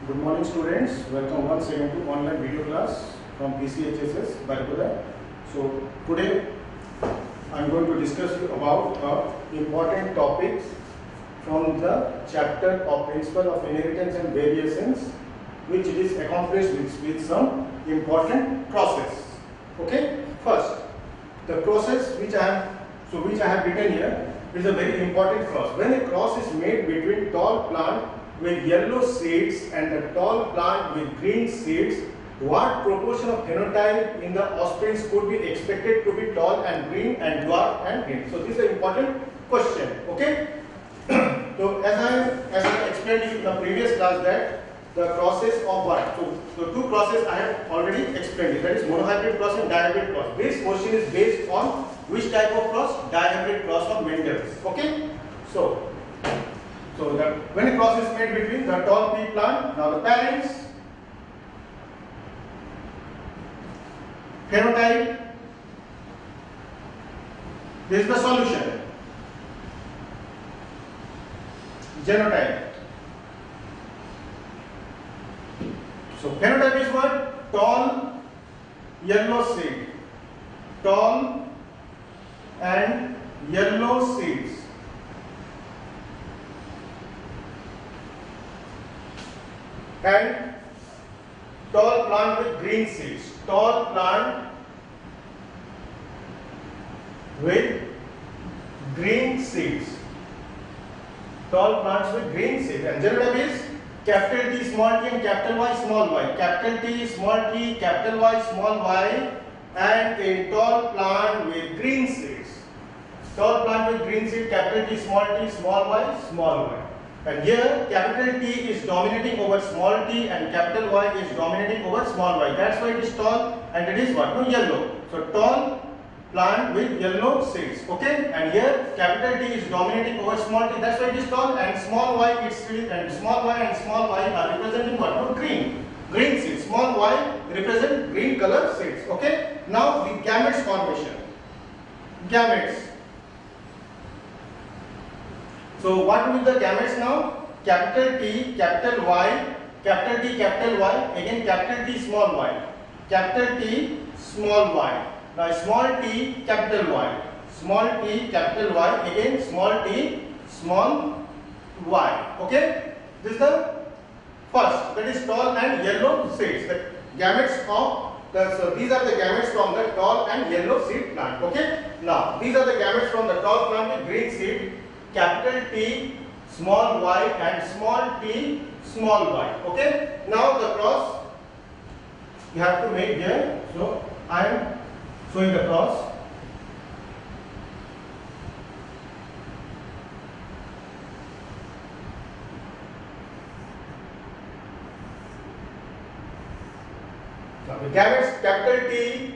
Good morning students, welcome once again to online video class from PCHSS Barikuda. So today I am going to discuss you about important topics from the chapter of Principle of Inheritance and Variations, which is accomplished with some important process. Okay, first the process which I have written here is a very important cross. When a cross is made between tall plant with yellow seeds and a tall plant with green seeds, what proportion of phenotype in the offsprings could be expected to be tall and green and dwarf and green? So this is an important question. Okay. So as I explained in the previous class that the process of what? So two processes I have already explained. That is monohybrid cross and dihybrid cross. This question is based on which type of cross? Dihybrid cross of Mendel's. Okay. So when a cross is made between the tall pea plant, now the parents, phenotype, this is the solution, genotype. So phenotype is what? Tall, yellow seed, tall and yellow seeds. And tall plant with green seeds. Tall plant with green seeds. Tall plants with green seeds. And genotype is capital T small t and capital Y small y. Capital T small t, capital Y small y, and a tall plant with green seeds. Tall plant with green seed, capital T small y, small y. And here capital T is dominating over small t and capital Y is dominating over small y. That's why it is tall and it is what? No, yellow. So tall plant with yellow seeds. Okay. And here capital T is dominating over small t. That's why it is tall, and small y is and small y are representing what? No, green. Green seeds. Small y represent green color seeds. Okay. Now the gametes formation. Gametes. So what will be the gametes now? Capital T, capital Y, capital T, capital Y, again capital T, small y. Capital T, small y. Now small t, capital Y. Small t, capital Y, again small t, small y. Okay? This is the first, that is tall and yellow seeds. The gametes of so these are the gametes from the tall and yellow seed plant. Okay? Now these are the gametes from the tall plant with green seed. Capital T, small y, and small t, small y. Okay. Now the cross you have to make here. So I am showing the cross. Now the gametes capital T,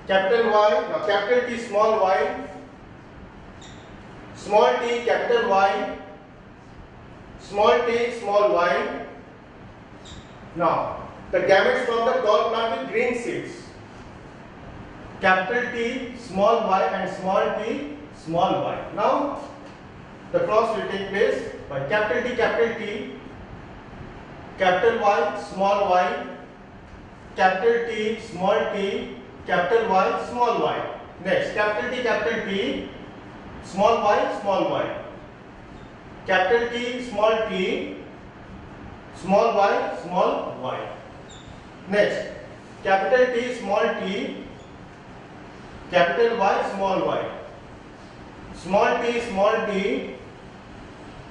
capital Y. Now capital T, small y. Small t, capital Y, small t, small y. Now, the gametes from the tall plant with green seeds. Capital T, small y, and small t, small y. Now, the cross will take place by capital T, capital Y, small y, capital T, small t, capital Y, small y. Next, capital T, small y, capital T, small t, small y. Next, capital T, small t, capital Y, small y. Small t,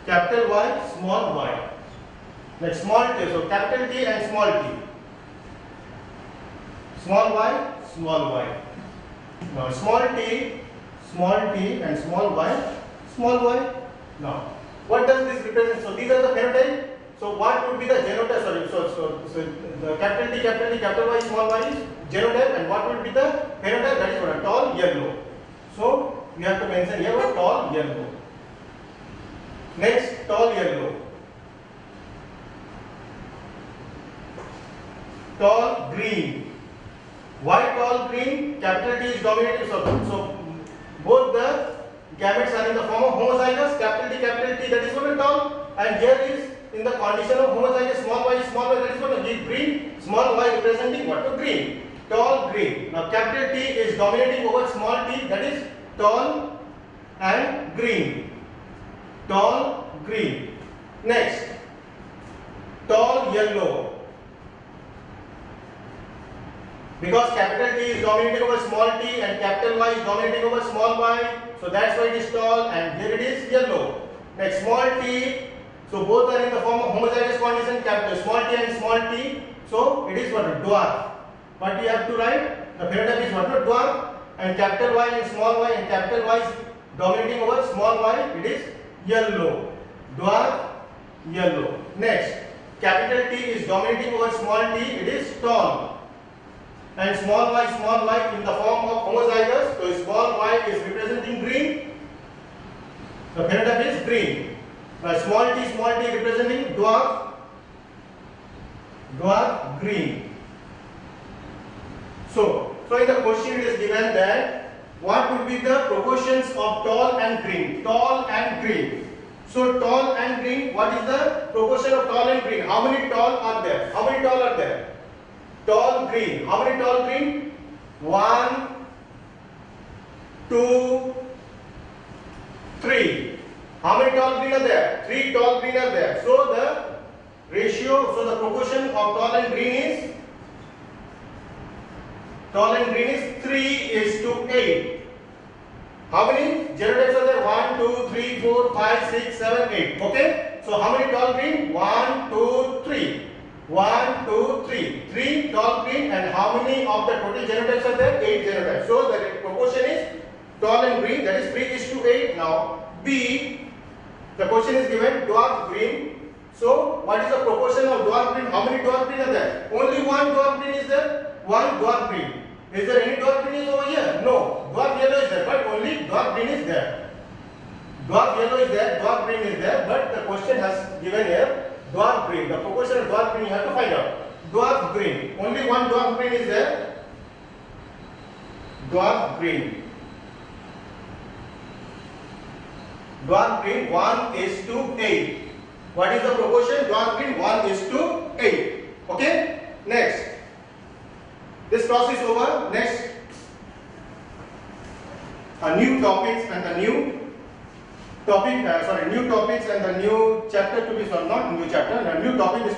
capital Y, small y. Next, small t, so capital T and small t. Small y. Now, small t and small y. Now, what does this represent? So these are the phenotype. So what would be the genotype? Sorry, so the capital T, capital Y, small y is genotype, and what would be the phenotype? That is what? A tall yellow. So you have to mention here what? Tall yellow. Next, tall yellow. Tall green. Why tall green? Capital T is dominating. So both the gametes are in the form of homozygous, capital T, that is what tall, and here is in the condition of homozygous small y, that is what to give green, small y representing what to green, tall green. Now capital T is dominating over small t, that is tall and green, tall green. Next, tall yellow. Because capital T is dominating over small t and capital Y is dominating over small y, so that's why it is tall, and here it is yellow. Next, small t, so both are in the form of homozygous condition, capital small t and small t, so it is what? Dwarf. What we have to write? The phenotype is what? Dwarf, and capital Y and small y, and capital Y is dominating over small y, it is yellow. Dwarf, yellow. Next, capital T is dominating over small t, it is tall. And small y in the form of homozygous, so small y is representing green, the phenotype is green. Small t representing dwarf, green. So in the question it is given that what would be the proportions of tall and green? Tall and green. So tall and green, what is the proportion of tall and green? How many tall are there? How many tall are there? Tall green. How many tall green? 1, 2, 3. How many tall green are there? 3 tall green are there. So the ratio, so the proportion of tall and green is 3:8. How many genotypes are there? 1, 2, 3, 4, 5, 6, 7, 8. Okay. So how many tall green? 1, 2, 3. 1, 2, 3. 3 tall green, and how many of the total genotypes are there? 8 genotypes. So the proportion is tall and green, that is 3:8. Now B, the question is given dwarf green. So what is the proportion of dwarf green? How many dwarf green are there? Only one dwarf green is there. One dwarf green. Is there any dwarf green is over here? No. Dwarf yellow is there, but only dwarf green is there. Dwarf yellow is there, dwarf green is there, but the question has given here dwarf green. The proportion of dwarf green you have to find out. Dwarf green. Only one dwarf green is there. Dwarf green. Dwarf green 1:8. What is the proportion? Dwarf green 1:8. Okay. Next. This class is over. Next. New topics and the new chapter to be solved. Not new chapter. The new topic is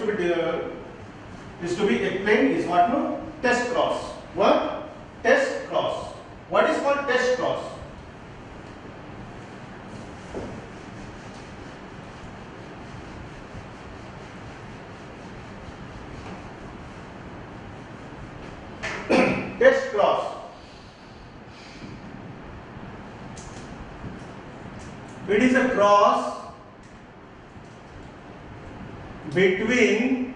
to be explained is what? No? Test cross. What? Test cross. What is called test cross? Test cross. It is a cross between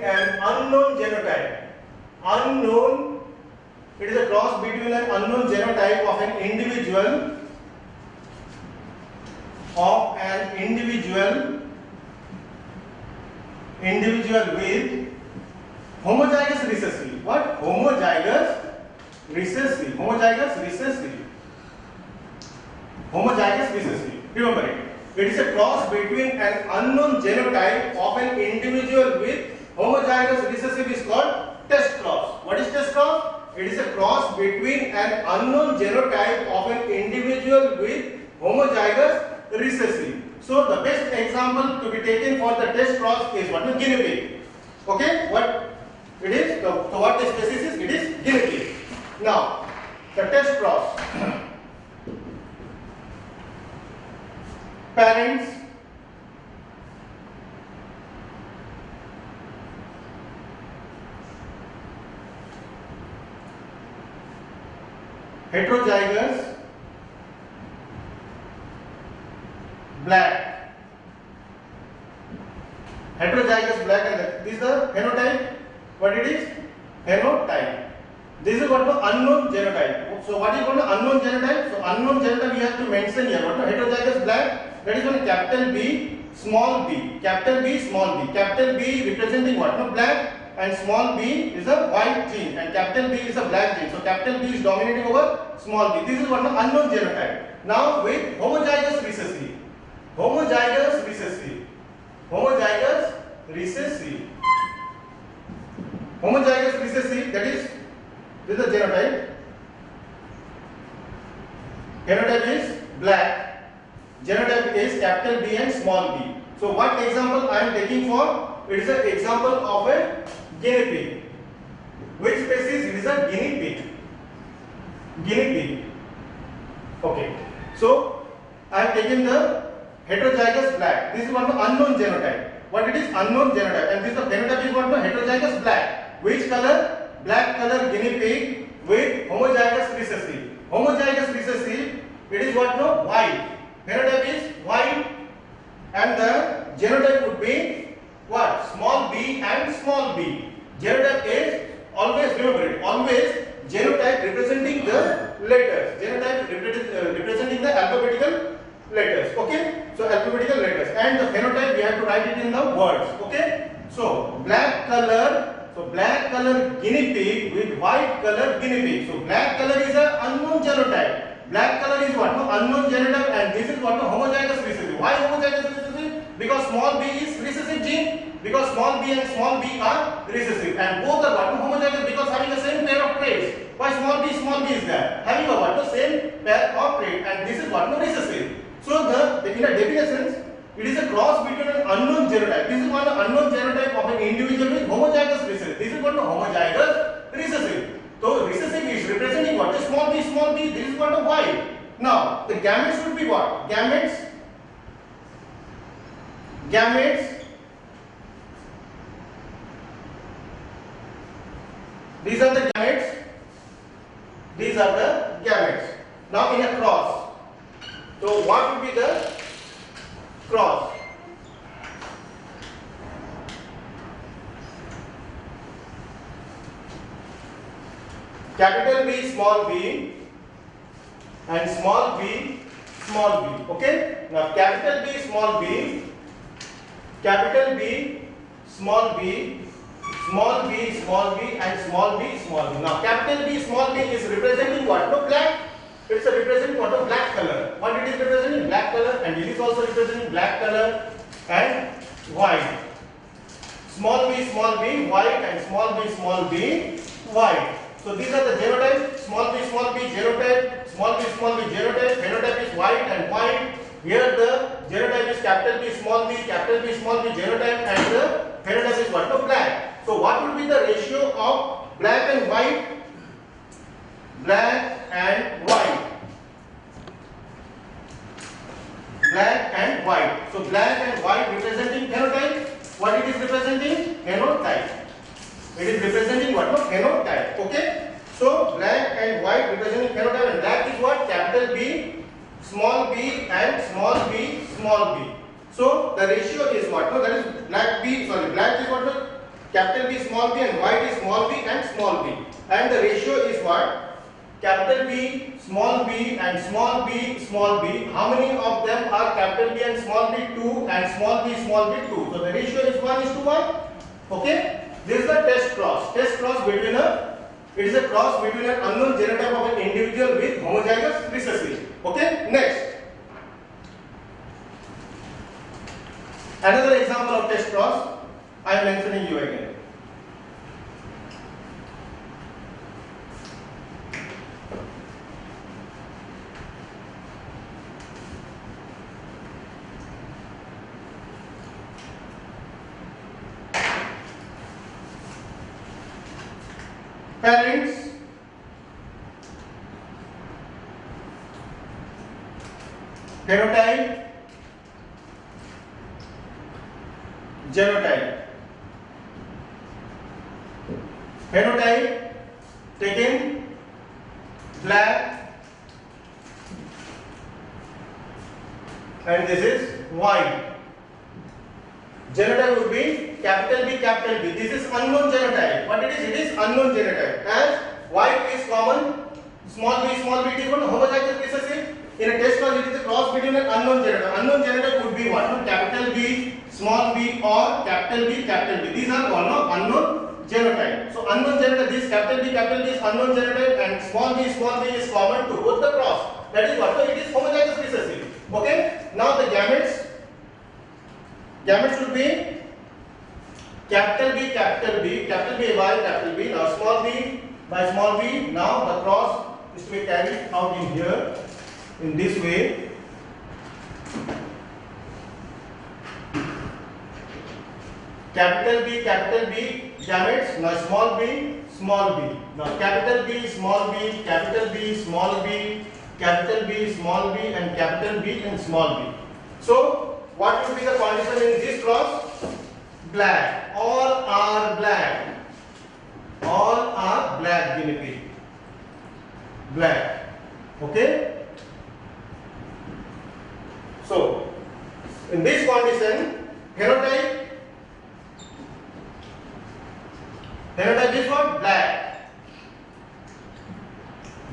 an unknown genotype. It is a cross between an unknown genotype of an individual with homozygous recessive. What? Homozygous recessive. Remember it. It is a cross between an unknown genotype of an individual with homozygous recessive is called test cross. What is test cross? It is a cross between an unknown genotype of an individual with homozygous recessive. So the best example to be taken for the test cross is what? Guinea pig. Okay, what it is? So what the species is? It is guinea pig. Now the test cross. Parents, heterozygous, black. Heterozygous black, and this is the phenotype. What it is? Phenotype. This is what the unknown genotype. So what is called the unknown genotype? So unknown genotype we have to mention here. What? Heterozygous black. That is one capital B, small b. Capital B, small b. Capital B representing what? No, black. and small b is a white gene and capital B is a black gene. So capital B is dominating over small b. This is one unknown genotype. Now with homozygous recessive, homozygous recessive, homozygous recessive, homozygous recessive, that is this is the genotype. Genotype is black. Genotype is capital B and small b. So what example I am taking for? It is an example of a guinea pig. Which species? It is a guinea pig. Guinea pig. Okay. So I am taking the heterozygous black. This is one unknown genotype. What it is? Unknown genotype. And this the phenotype is what? Heterozygous black. Which color? Black color guinea pig with homozygous recessive. Homozygous recessive. It is what? No, white. Phenotype is white, and the genotype would be what? Small b and small b. Genotype is always, remember it, always genotype representing the letters. Genotype representing the alphabetical letters. Okay? So alphabetical letters. And the phenotype we have to write it in the words. Okay? So black color, so black color guinea pig with white color guinea pig. So black color is an unknown genotype. Black color is what? No, unknown genotype, and this is what? No, homozygous recessive. Why homozygous recessive? Because small b is recessive gene. Because small b and small b are recessive, and both are what? No, homozygous because having the same pair of traits. Why small b is there? Having a what? No, same pair of trait, and this is what? No, recessive. So the in a definitions, it is a cross between an unknown genotype. This is one unknown genotype of an individual with homozygous recessive. This is what? No, homozygous recessive. So recessive is representing what? Small b, small b. This is what? Y. Now the gametes would be what? Gametes. Gametes. These are the gametes. These are the gametes. Now in a cross. So what would be the cross? Capital B, small b, and small b, small b. Okay? Now capital B, small b, capital B, small b, small b, small b, and small b, small b. Now capital B, small b is representing what? No, black. It's a representing what? No, black color. What it is representing? Black color, and it is also representing black color and white. Small b, white, and small b, white. So these are the genotypes. Small b, genotype. Small b, genotype. Phenotype is white and white. Here the genotype is capital B, small b, genotype, and the phenotype is what? No, black. So what would be the ratio of black and white? Black and white. Black and white. So black and white representing phenotype. What it is representing? Phenotype. It is representing what? No, phenotype. Okay. So black and white representing phenotype, and black is what? Capital B, small b, and small b, small b. So the ratio is what? No, that is black b. Sorry, black is what? No? Capital B, small b, and white is small b and small b. And the ratio is what? Capital B, small b, and small b, small b. How many of them are capital B and small b? 2, and small b, 2. So the ratio is 1:1. Okay. This is the test cross. Test cross between it is a cross between an unknown genotype of an individual with homozygous recessive. Okay. Next, another example of test cross I am mentioning you again. Parents, phenotype, genotype. Phenotype taken black, and this is white. Genotype would be capital B, capital B. This is unknown genotype. What it is? It is unknown genotype. As white is common, small b, it is what? Homozygous recessive. In a test cross, it is a cross between an unknown genotype. Unknown genotype would be what? Capital B, small b, or capital B, capital B. These are all unknown genotype. So unknown genotype, this capital B is unknown genotype and small b is common to both the cross. That is what? So it is homozygous recessive. Okay. Now the gametes should be capital B by capital B. Now small b by small b. Now the cross is to be carried out in here in this way. Capital B gametes. Now small b. Now capital B, small b, capital B, small b, capital B, small b, and capital B and small b. So what will be the condition in this cross? Black. All are black. All are black guinea pig. Black. Okay. So in this condition, phenotype is what? Black.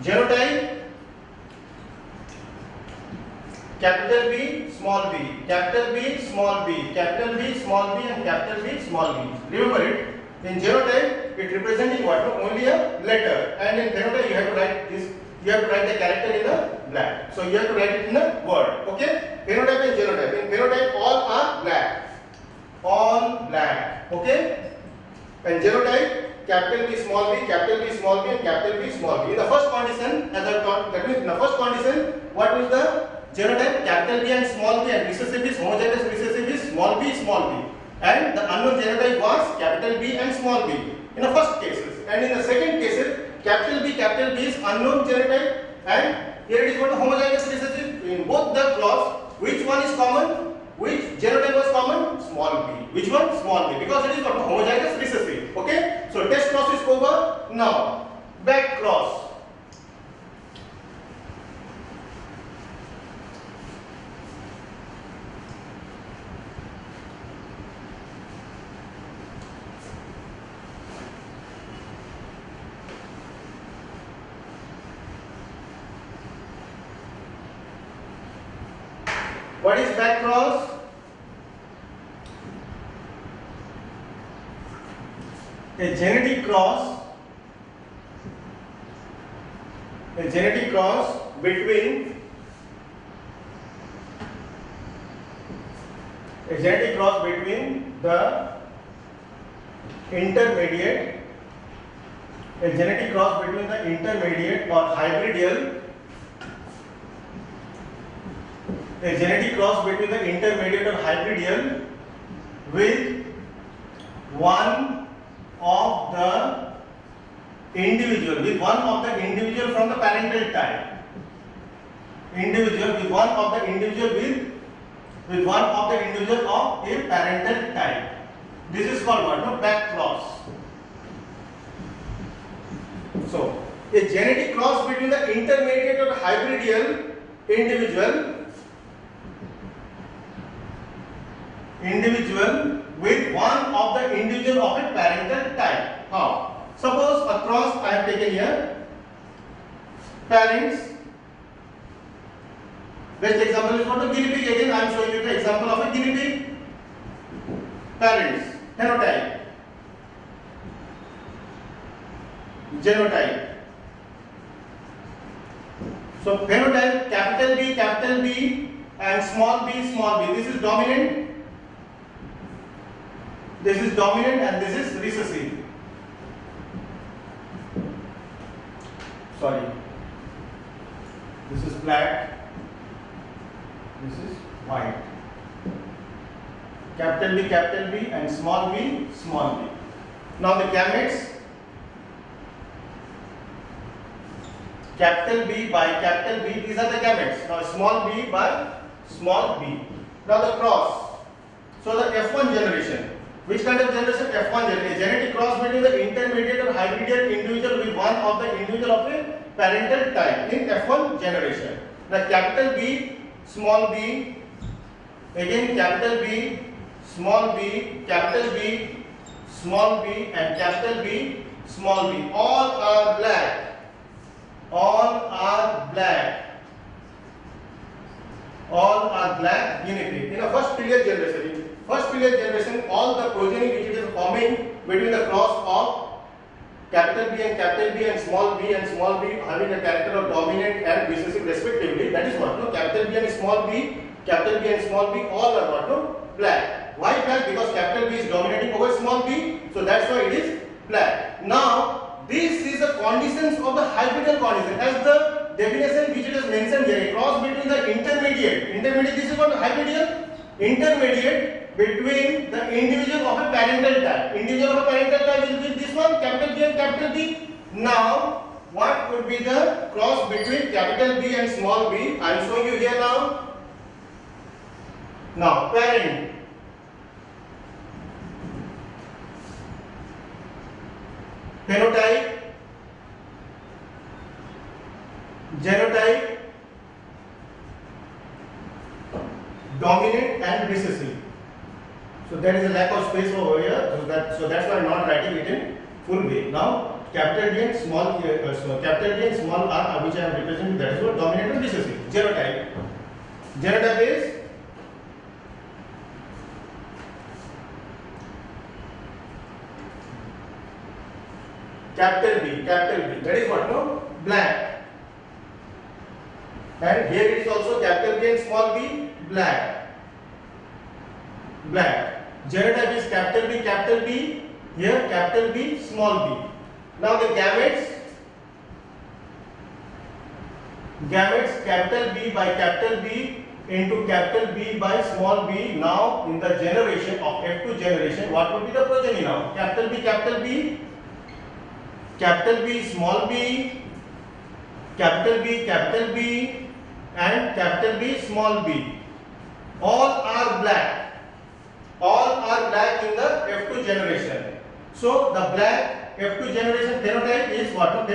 Genotype capital B, small b, capital B, small b, capital B, small b, and capital B, small b. Remember it. In genotype, it representing what? Only a letter, and in phenotype you have to write this. You have to write the character in the black. So you have to write it in a word. Okay? Phenotype and genotype. In phenotype, all are black. All black. Okay? And genotype, capital B, small b, capital B, small b, and capital B, small b. In the first condition, as I thought, that means in the first condition, what is the genotype? Capital B and small b, and recessive is homozygous recessive is small b, and the unknown genotype was capital B and small b in the first cases. And in the second cases, capital B is unknown genotype, and here it is what homozygous recessive. In both the clause, which one is common? Which genotype was common? Small b. Which one? Small b, because it is what homozygous recessive. Okay. So test cross is over. Now back cross. What is back cross? A genetic cross between the intermediate, or hybridial, a genetic cross between the intermediate or hybridial with one of the individual from the parental type. With one of the individual of a parental type. This is called what? No, back cross. So a genetic cross between the intermediate or hybridial individual with one of the individual of a parental type. How? Suppose a cross I have taken here. Parents. Best example is what? A guinea pig. Again, I am showing you the example of a guinea pig. Parents. Phenotype. Genotype. So phenotype capital B and small b. This is dominant. And this is recessive. Sorry. This is black. This is white. Capital B and small b. Now the gametes. Capital B by capital B. These are the gametes. Now small b by small b. Now the cross. So the F1 generation. Which kind of generation? F1 generation. A genetic cross between the intermediate or hybridial individual with one of the individual of a parental type in F1 generation. The capital B, small b, again capital B, small b, capital B, small b, and capital B, small b. All are black. All are black guinea pig. In the first period generation. first filial generation, all the progeny which it is forming between the cross of capital B and small b having a character of dominant and recessive respectively. That is what? No, capital B and small b, all are what? No, black. Why black? Because capital B is dominating over small b, so that's why it is black. Now, this is the conditions of the hybridal condition, as the definition which it is mentioned here, a cross between the intermediate. This is what hybridal? Intermediate between the individual of a parental type. Individual of a parental type will be this one, capital B and capital B. Now, what would be the cross between capital B and small b? I am showing you here now. Now, parent. Phenotype, genotype, dominant and recessive. So there is a lack of space over here. So that's why I'm not writing it in full way. Now capital D and small r, which I am representing, that is what dominant and recessive. Genotype. Genotype is capital B. That is what? No, black. And here it is also capital B and small b, black. Genotype is capital B, here capital B, small b. Now the gametes capital B by capital B into capital B by small b. Now in the generation of F2 generation, what would be the progeny now? Capital B, small b, capital B, and capital B, small b. All are black in the F2 generation. So the black F2 generation phenotype is what?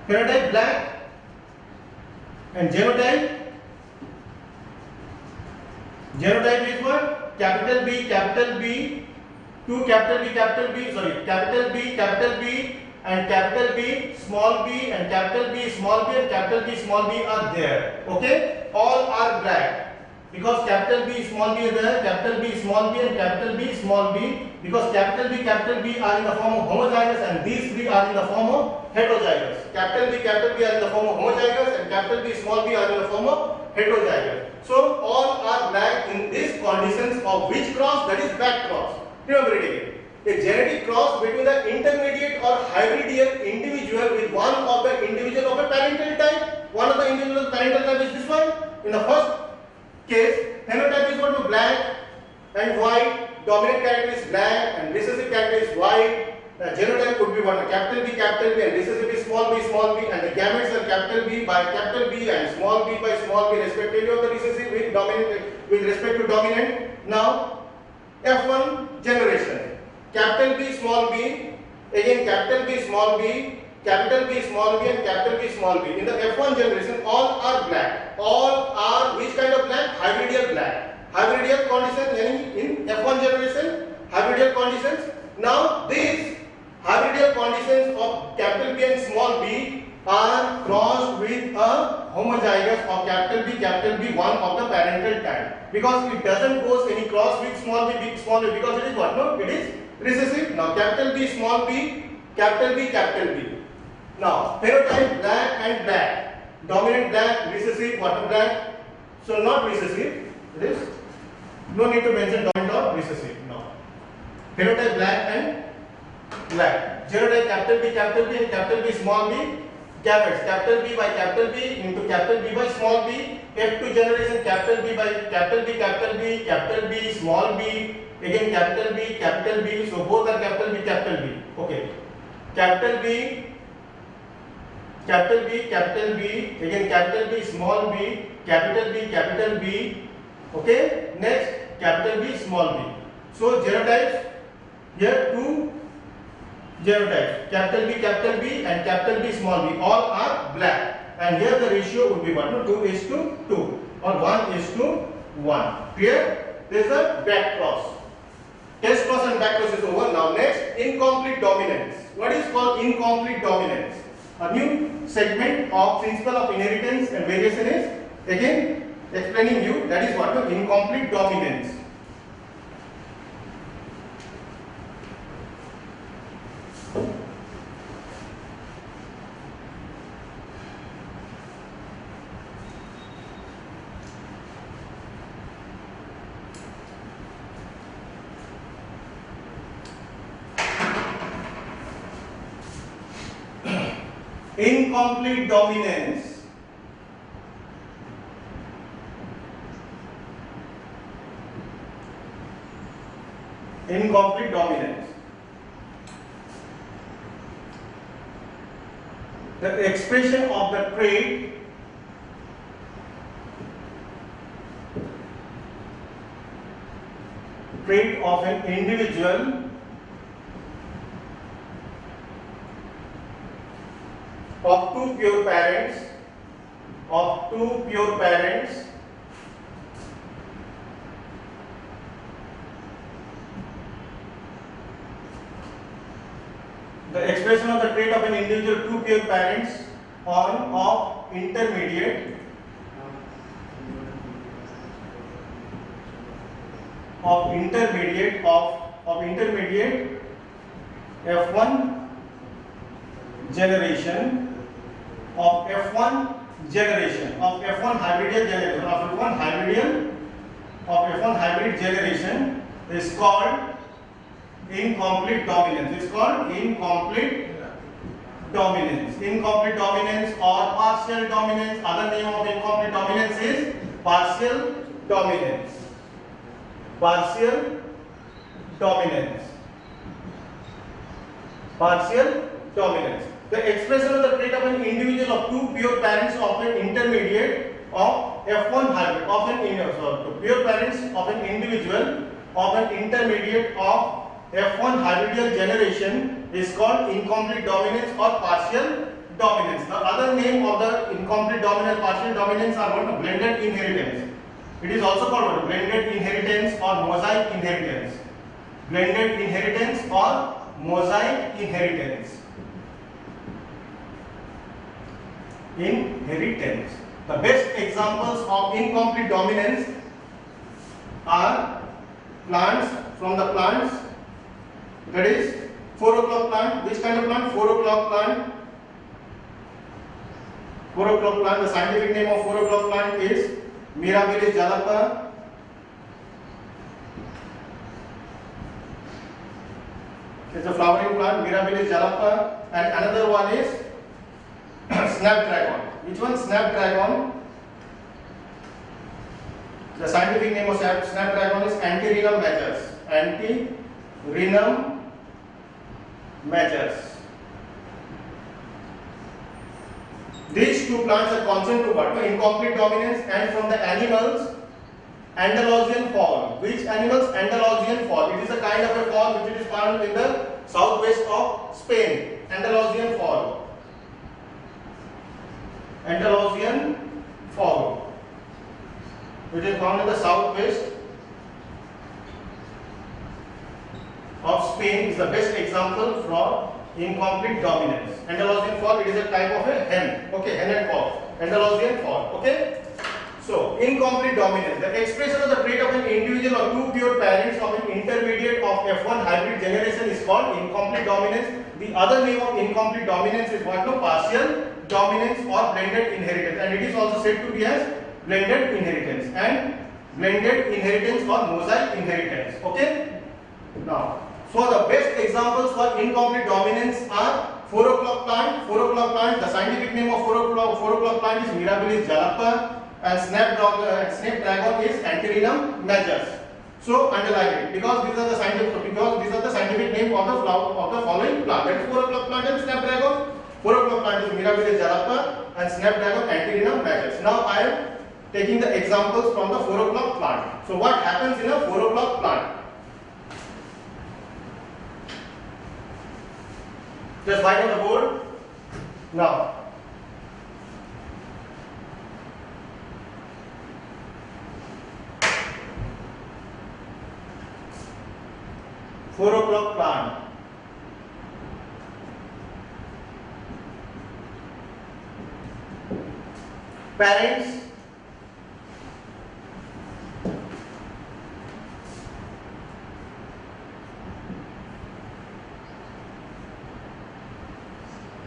Phenotype black, and genotype is what? Capital B, two capital B and capital B, small b, and capital B, small b, and capital B, small b are there. Okay, all are black. Because capital B, small b is there, capital B, small b, and capital B, small b. Because capital B are in the form of homozygous, and these three are in the form of heterozygous. Capital B are in the form of homozygous, and capital B, small b are in the form of heterozygous. So all are black in these conditions of which cross? That is back cross. Remember it again. A genetic cross between the intermediate or hybridal individual with one of the individual of a parental type. One of the individual parental type is this one. In the first case, phenotype is what? Black and white. Dominant character is black and recessive character is white. The genotype could be what? Capital B, and recessive is small b, and the gametes are capital B by capital B and small b by small b respectively of the recessive with dominant with respect to dominant. Now F1 generation, capital B, small b, again capital B, small b, capital B, small b, and capital B, small b. In the F1 generation, all are black. All are which kind of black? Hybridal black. Hybridal condition in F1 generation, hybridal conditions. Now these hybridal conditions of capital B and small b are crossed with a homozygous of capital B, one of the parental type. Because it doesn't pose any cross with small b, because it is what? No, it is recessive. Now capital B, small b, capital B. Now phenotype black and black. Dominant black, recessive, what? Black. So not recessive. It is no need to mention dominant or recessive. No. Phenotype black and black. Genotype capital B, and capital B, small b. Gametes capital B by capital B into capital B by small b. F2 generation capital B by capital B, small b. Again capital B. So both are capital B. Okay. Capital B. Again capital B, small b. Capital B. Okay. Next capital B, small b. So genotypes here two genotypes, capital B and capital B, small b, all are black. And here the ratio would be what? 2:2 or 1:1. Clear? This is the back cross. Test cross and back cross is over. Now next, incomplete dominance. What is called incomplete dominance? A new segment of principle of inheritance and variation is again explaining you, that is what the incomplete dominance. Incomplete dominance the expression of the trait of an individual of two pure parents the expression of the trait of an individual two pure parents of intermediate F1 generation of F1 hybrid generation is called incomplete dominance. It's called incomplete dominance or partial dominance. Other name of incomplete dominance is partial dominance. The expression of the trait of an individual of two pure parents of an intermediate of F1 hybrid pure parents of an individual of an intermediate of F1 hybridal generation is called incomplete dominance or partial dominance. The other name of the incomplete dominance, partial dominance are what? Blended inheritance. It is also called what? Blended inheritance or mosaic inheritance. Blended inheritance or mosaic inheritance. The best examples of incomplete dominance are plants. That is 4 o'clock plant. Which kind of plant? 4 o'clock plant. 4 o'clock plant. The scientific name of 4 o'clock plant is Mirabilis jalapa. It's a flowering plant, Mirabilis jalapa, and another one is snapdragon. Which one? Snapdragon. The scientific name of snapdragon is Antirrhinum majors. These two plants are constant to what? Incomplete dominance, and from the animals, Andalusian fall. Which animals? Andalusian fall. It is a kind of a fall which is found in the southwest of Spain. Andalusian fall, which is found in the southwest of Spain, is the best example for incomplete dominance. Andalusian fall, it is a type of a hen. Okay, hen and cock. Andalusian fall. Okay. So, incomplete dominance, the expression of the trait of an individual or two pure parents of an intermediate of F1 hybrid generation is called incomplete dominance. The other name of incomplete dominance is what? Partial dominance or blended inheritance, and it is also said to be as blended inheritance or mosaic inheritance. Okay. Now, so the best examples for incomplete dominance are 4 o'clock plant. 4 o'clock plant. The scientific name of 4 o'clock plant is Mirabilis jalapa, and snapdragon is Antirrhinum majors. So underline it because these are the scientific name of the following plant. That is 4 o'clock plant and snapdragon. 4 o'clock plant is Mirabilis jalapa and snapdragon Antirrhinum majors. Now I am taking the examples from the 4 o'clock plant. So what happens in a 4 o'clock plant? Just write on the board. Now, four o'clock plant. Parents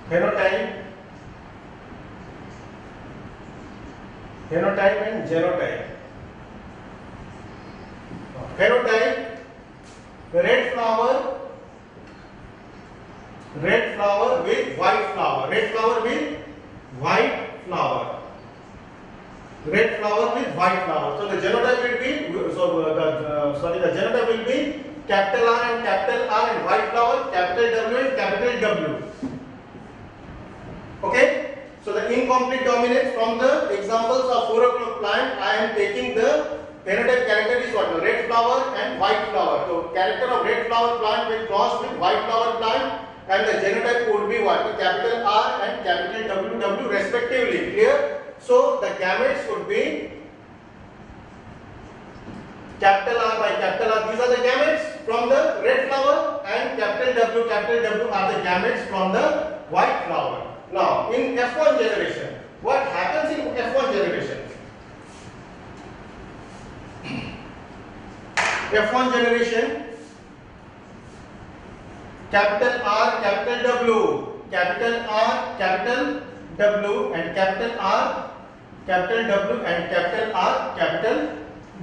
phenotype, phenotype and genotype. Phenotype, red flower with white flower, red flower with white flower, red flower with white flower. So the genotype will be, the genotype will be capital R and white flower, capital W and capital W. Okay. So the incomplete dominance, from the examples of 4 o'clock plant, I am taking the phenotype character is what? The red flower and white flower. So character of red flower plant will cross with white flower plant, and the genotype would be what? The capital R and capital W respectively. Clear? So the gametes would be capital R by capital R. These are the gametes from the red flower, and capital W are the gametes from the white flower. Now in F1 generation, what happens in F1 generation? F1 generation, capital R, capital W, capital R, capital W, and capital R, capital W, and capital R, capital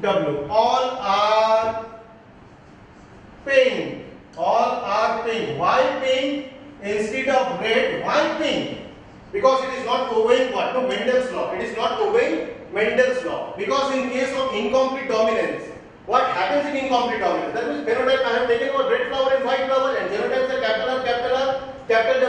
W. All are pink. All are pink. Why pink instead of red? Why pink? Because it is not obeying what? No, Mendel's law. It is not obeying Mendel's law. Because in case of incomplete dominance, what happens in incomplete dominance? That means phenotype I have taken about red flower and white flower, and genotypes are capital R, capital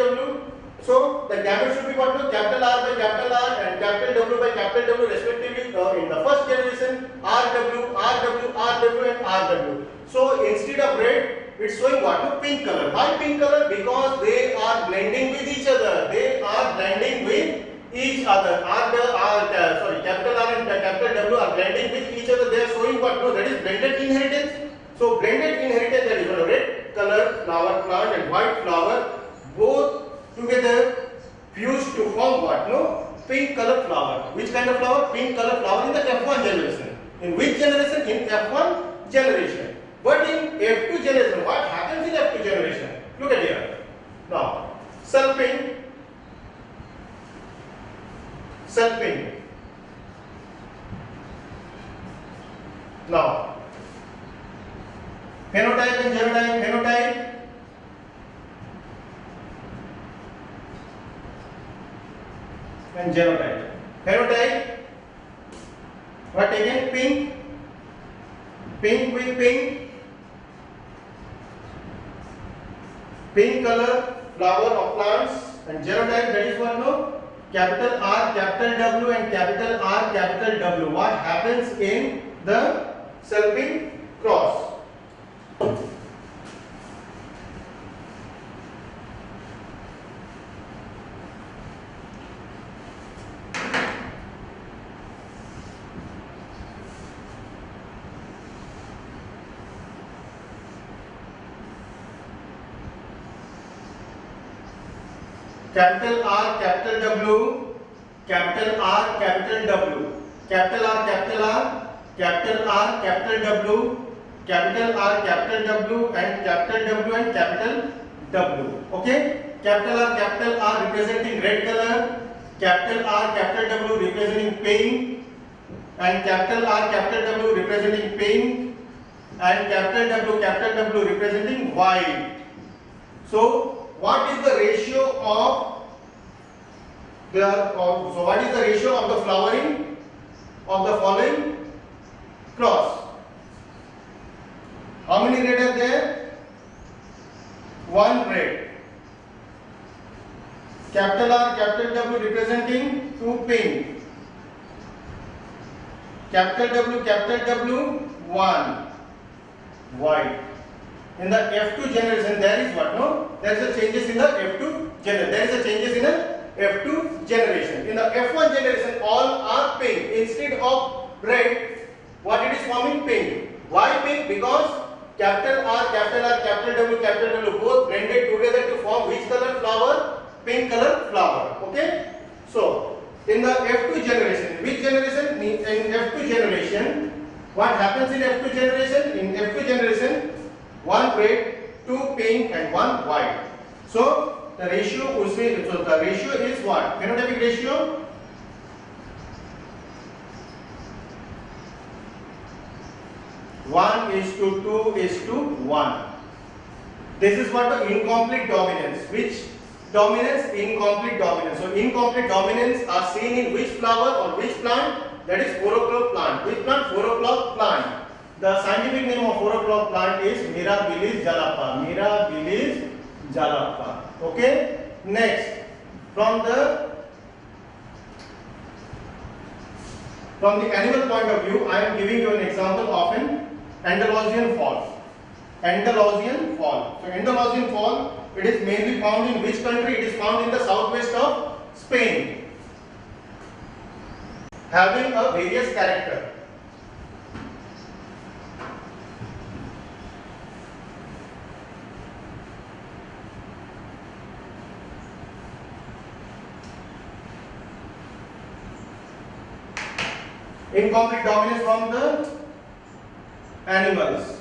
W. So the gamete should be what? No, capital R by capital R and capital W by capital W respectively. In the first generation, RW, and RW. So instead of red, it's showing what? No, pink color. Why pink color? Because they are blending with each other. They are blending with each other. Capital R and capital W are blending with each other. They are showing what? No, that is blended inheritance. So blended inheritance, that is what? Red color flower plant and white flower both together fused to form what? No, pink color flower. Which kind of flower? Pink color flower in the F1 generation. In which generation? In F1 generation. But in F2 generation, what happens in F2 generation? Look at here. Now, sulfing. Now, phenotype and genotype. Phenotype and genotype. Phenotype, what again? Pink with pink color flower of plants, and genotype, that is what? No, capital R, capital W, and capital R, capital W. What happens in the sulfing cross? Capital R, capital W, capital R, capital W, capital R, capital R, capital R, capital W, capital R, capital W, and capital W and capital W. Okay? Capital R representing red color, capital R, capital W representing pink, and capital R, capital W representing pink, and capital W representing white. So, what is the ratio of the flowering of the following cross? How many red are there? One red. Capital R, capital W representing two pink. Capital W, one white. In the F2 generation, there is what? No, there is a changes in the F2 generation. There is a changes in the F2 generation. In the F1 generation, all are pink. Instead of red, what it is forming? Pink. Why pink? Because capital R, capital W both blended together to form which color flower? Pink color flower. Okay. So in the F2 generation, which generation? In F2 generation, what happens in F2 generation? In F2 generation, one red, two pink, and one white. So the ratio उसमें, so the ratio is what? Phenotypic ratio. One is to 2 is to 1. This is what the incomplete dominance. Which dominance? Incomplete dominance. So incomplete dominance are seen in which flower or which plant? That is 4 o'clock plant. Which plant? 4 o'clock plant. The scientific name of 4 o'clock plant is Mirabilis jalapa. Mirabilis jalapa. Okay. Next, from the animal point of view, I am giving you an example of an Andalusian fall. Andalusian fall. So Andalusian fall, it is mainly found in which country? It is found in the southwest of Spain, having a various character. Incomplete dominance from the animals.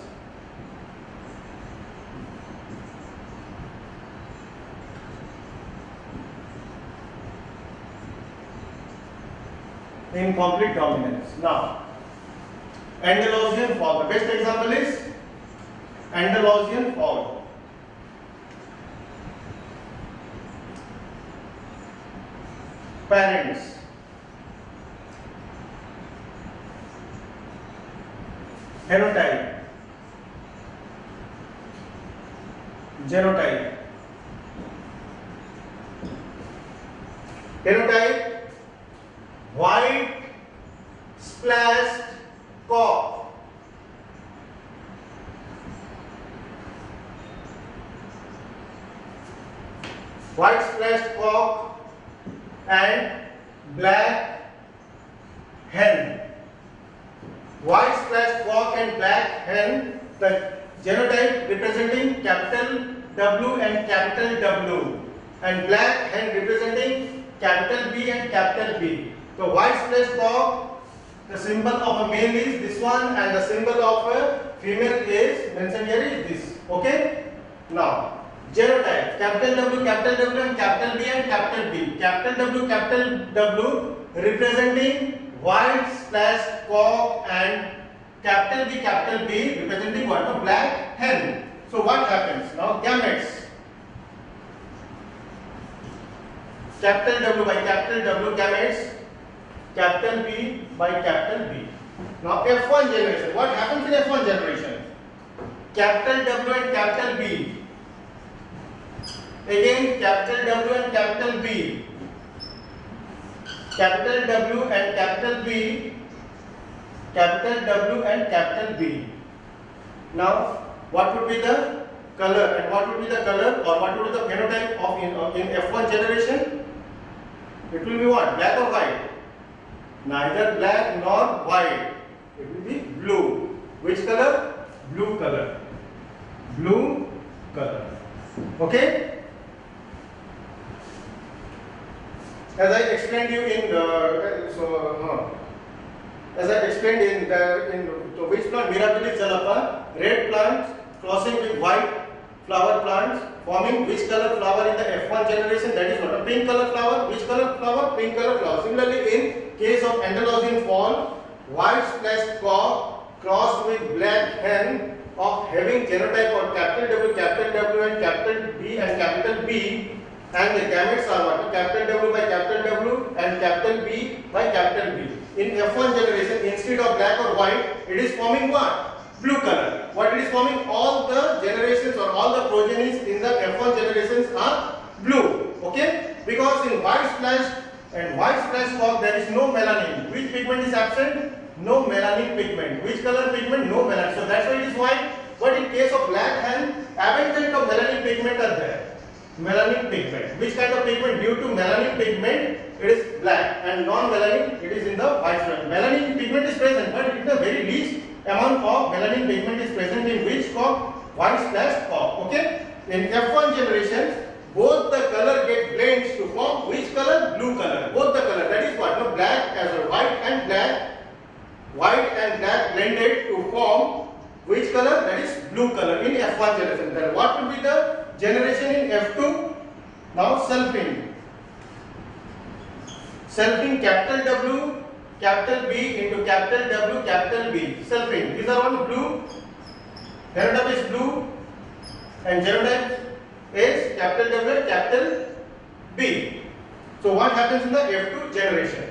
Incomplete dominance. Now, Andalusian fall. The best example is Andalusian fall. Parents. Phenotype, genotype. Phenotype, white splashed cock. White splashed cock and black hen. White splashed cock and black hen, the genotype representing capital W and capital W, and black hen representing capital B and capital B. So white splashed cock, the symbol of a male is this one, and the symbol of a female is mentioned here is this. Okay. Now, genotype, capital W and capital B and capital B. Capital W representing white splashed cock and capital B representing what? A black hen. So what happens? Now gametes. Capital W by capital W gametes. Capital B by capital B. Now F1 generation. What happens in F1 generation? Capital W and capital B. Again capital W and capital B. Capital W and capital B, capital W and capital B. Now, what would be the color and what would be the color or what would be the phenotype of in F1 generation? It will be what? Black or white? Neither black nor white. It will be blue. Which color? Blue color. Blue color. Okay? As I explained you in as I explained in which plant? Mirabilis jalapa, red plants crossing with white flower plants, forming which color flower in the F1 generation? That is what? A pink color flower. Which color flower? Pink color flower. Similarly, in case of Andalusian fall, white splashed cock crossed with black hen of having genotype of capital W and capital B and capital B. And the gametes are what? Capital W by capital W and capital B by capital B. In F1 generation, instead of black or white, it is forming what? Blue color. What it is forming? All the generations or all the progenies in the F1 generations are blue. Okay? Because in white splash and white splash cock there is no melanin. Which pigment is absent? No melanin pigment. Which color pigment? No melanin. So that's why it is white. But in case of black hen, abundant of melanin pigment are there. Melanin pigment. Which kind of pigment? Due to melanin pigment, it is black, and non-melanin, it is in the white spot. Melanin pigment is present, but in the very least amount of melanin pigment is present in which cock? White splashed cock. Okay? In F1 generation, both the color get blends to form which color? Blue color. Both the color. That is what? No, black as a white and black blended to form which color? That is blue color in F1 generation. Then what will be the generation in F2? Now selfing. Selfing capital W, capital B into capital W, capital B. Selfing. These are all blue. Phenotype is blue and genotype is capital W, capital B. So what happens in the F2 generation?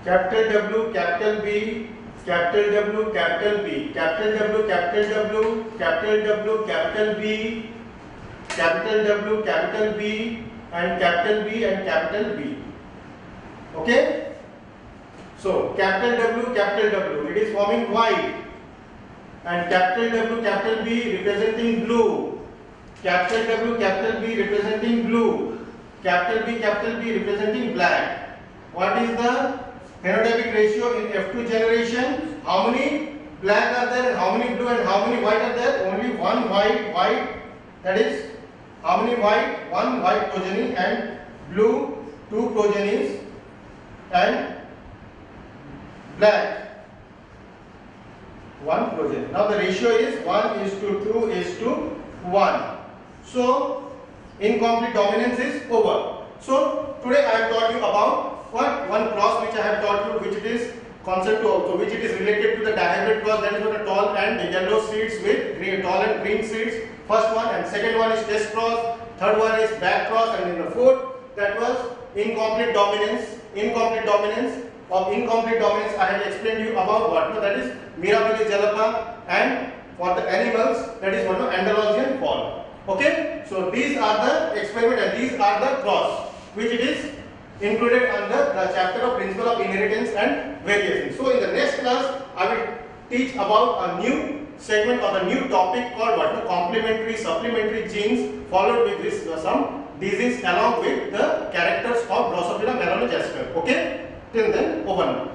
Capital W, capital B, capital W, capital B, capital W, capital W, capital W, capital B, capital W, capital B, and capital B and capital B. Okay? So capital W, capital W, it is forming white, and capital W, capital B representing blue, capital W, capital B representing blue, capital B representing black. What is the phenotypic ratio in F2 generation? How many black are there and how many blue and how many white are there? Only one white, that is how many white? One white progeny, and blue two progenies, and black one progeny. Now the ratio is 1:2:1. So incomplete dominance is over. So today I have taught you about what? One cross which I have taught you, which it is concept also, which it is related to the dihybrid cross, that is what a tall and yellow seeds with green, tall and green seeds. First one, and second one is test cross, third one is back cross, and in the fourth, that was incomplete dominance. Incomplete dominance. Of incomplete dominance I have explained you about what? No, that is Mirabili Jalapa, and for the animals that is what? No, Andalusian fall. Okay, so these are the experiment and these are the cross which it is included under the chapter of principle of inheritance and variation. So in the next class I will teach about a new segment or a new topic called what? No, complementary supplementary genes, followed with this some disease along with the characters of Drosophila melanogaster. Okay, till then, over now.